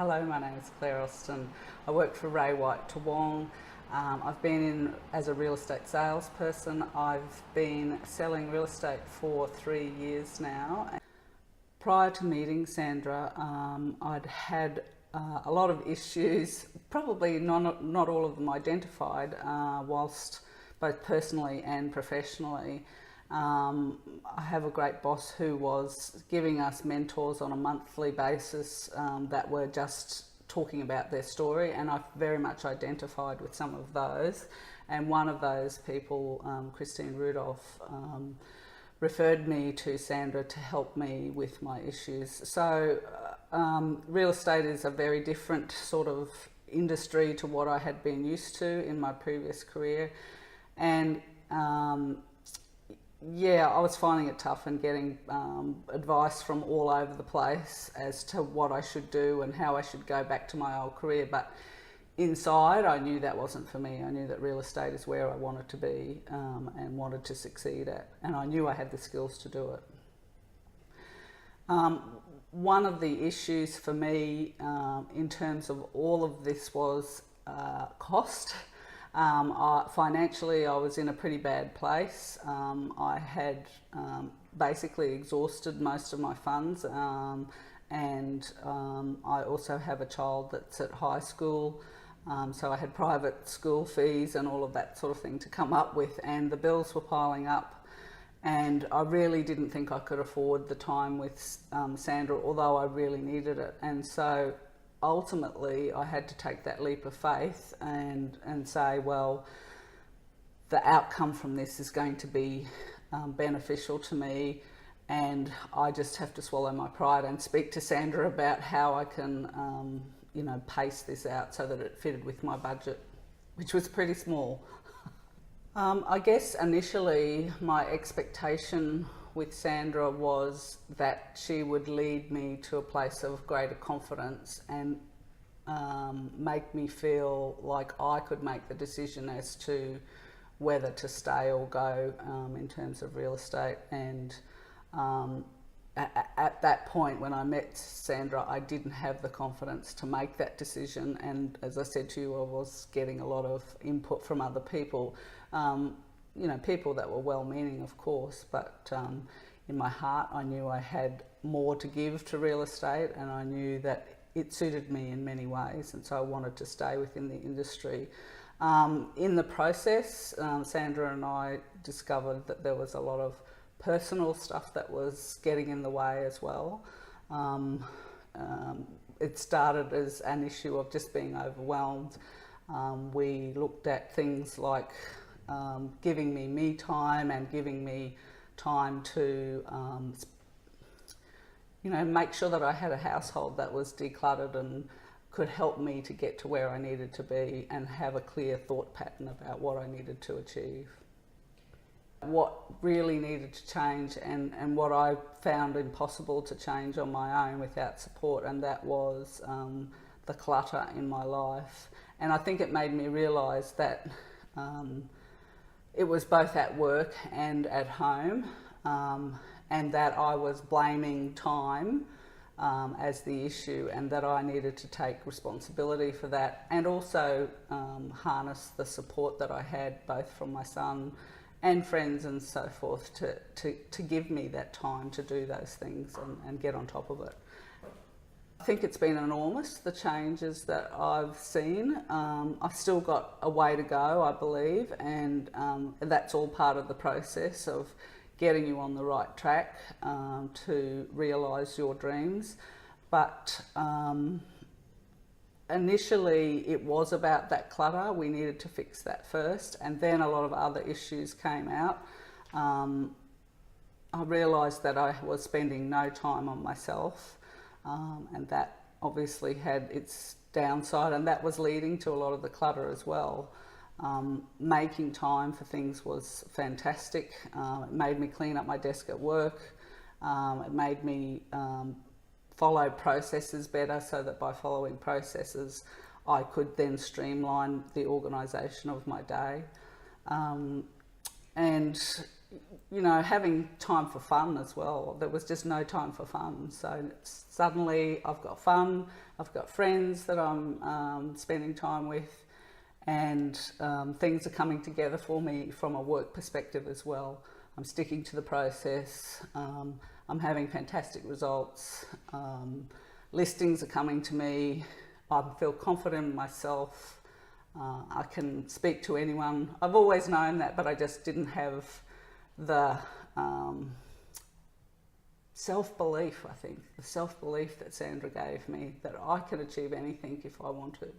Hello, my name is Claire Austin. I work for Ray White Toowong. I've been in as a real estate salesperson. I've been selling real estate for 3 years now. Prior to meeting Sandra, I'd had a lot of issues, probably not all of them identified, whilst both personally and professionally. I have a great boss who was giving us mentors on a monthly basis that were just talking about their story, and I very much identified with some of those. And one of those people, Christine Rudolph, referred me to Sandra to help me with my issues. So real estate is a very different sort of industry to what I had been used to in my previous career, and yeah, I was finding it tough and getting advice from all over the place as to what I should do and how I should go back to my old career. But inside, I knew that wasn't for me. I knew that real estate is where I wanted to be and wanted to succeed at, and I knew I had the skills to do it. One of the issues for me in terms of all of this was cost. Financially, I was in a pretty bad place. I had basically exhausted most of my funds, and I also have a child that's at high school, so I had private school fees and all of that sort of thing to come up with, and the bills were piling up, and I really didn't think I could afford the time with Sandra, although I really needed it. And so ultimately I had to take that leap of faith and say, well, the outcome from this is going to be beneficial to me, and I just have to swallow my pride and speak to Sandra about how I can pace this out so that it fitted with my budget, which was pretty small. I guess initially my expectation with Sandra was that she would lead me to a place of greater confidence and make me feel like I could make the decision as to whether to stay or go in terms of real estate. And at that point, when I met Sandra, I didn't have the confidence to make that decision. And as I said to you, I was getting a lot of input from other people. People that were well-meaning, of course, but in my heart I knew I had more to give to real estate, and I knew that it suited me in many ways, and so I wanted to stay within the industry. In the process, Sandra and I discovered that there was a lot of personal stuff that was getting in the way as well. It started as an issue of just being overwhelmed. We looked at things like giving me time and giving me time to make sure that I had a household that was decluttered and could help me to get to where I needed to be and have a clear thought pattern about what I needed to achieve. What really needed to change, and what I found impossible to change on my own without support, and that was the clutter in my life. And I think it made me realise that it was both at work and at home, and that I was blaming time as the issue, and that I needed to take responsibility for that, and also harness the support that I had both from my son and friends and so forth to give me that time to do those things and get on top of it. I think it's been enormous, the changes that I've seen. I've still got a way to go, I believe, and that's all part of the process of getting you on the right track to realise your dreams. But initially it was about that clutter. We needed to fix that first, and then a lot of other issues came out. I realised that I was spending no time on myself, and that obviously had its downside, and that was leading to a lot of the clutter as well. Making time for things was fantastic. It made me clean up my desk at work. It made me follow processes better, so that by following processes I could then streamline the organisation of my day. And you know, having time for fun as well. There was just no time for fun. So suddenly I've got fun, I've got friends that I'm spending time with, and things are coming together for me from a work perspective as well. I'm sticking to the process. I'm having fantastic results. Listings are coming to me. I feel confident in myself. I can speak to anyone. I've always known that, but I just didn't have the self-belief, I think. The self-belief that Sandra gave me, that I can achieve anything if I want to.